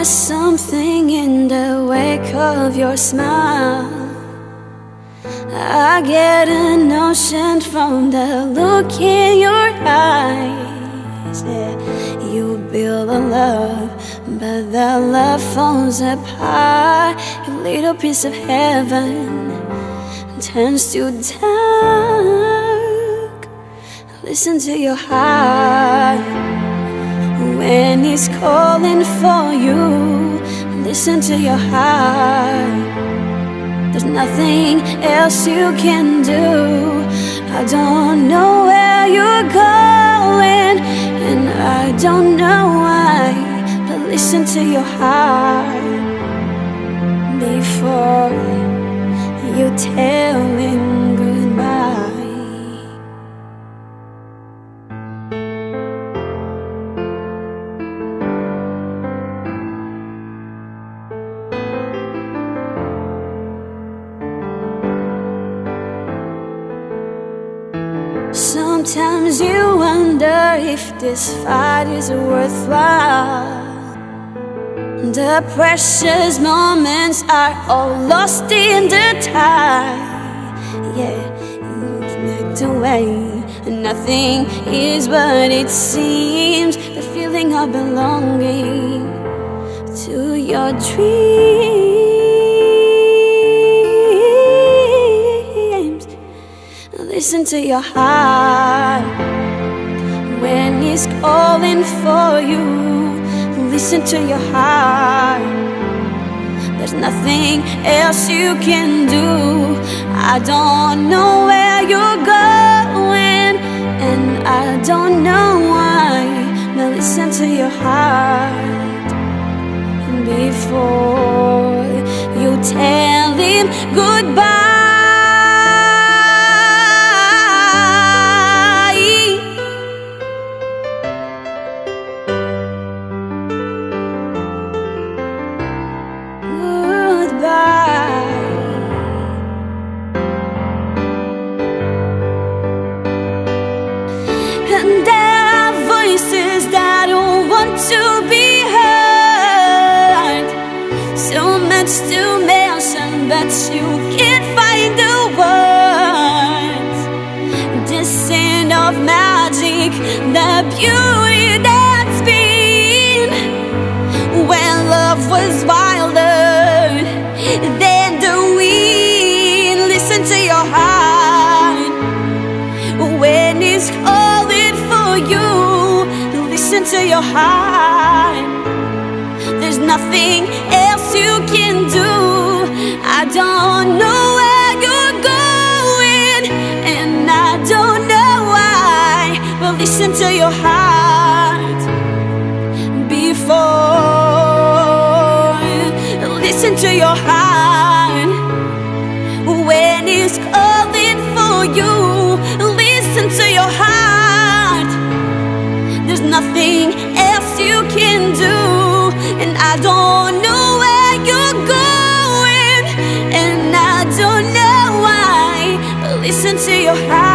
there's something in the wake of your smile. I get a notion from the look in your eyes. Yeah, you build a love, but the love falls apart. A little piece of heaven turns to dark. Listen to your heart when it's calling for you. Listen to your heart. There's nothing else you can do. I don't know where you're going, and I don't know why, but listen to your heart before you tell him goodbye. Sometimes you wonder if this fight is worthwhile. The precious moments are all lost in the tide. Yeah, you've looked away and nothing is what it seems. The feeling of belonging to your dreams. Listen to your heart when it's calling for you. Listen to your heart. There's nothing else you can do. I don't know where you're going, and I don't know why, but listen to your heart before you tell him goodbye. And there are voices that don't want to be heard. So much to mention, but you can't find the words. The scent of magic, the beauty that's been when love was wilder than the wind. Listen to your heart when it's calling for you. Listen to your heart. There's nothing else you can do. I don't know where you're going, and I don't know why, but listen to your heart before. Listen to your heart when it's calling for you. Listen to your heart. There's nothing else you can do, and I don't know where you're going, and I don't know why, but listen to your heart.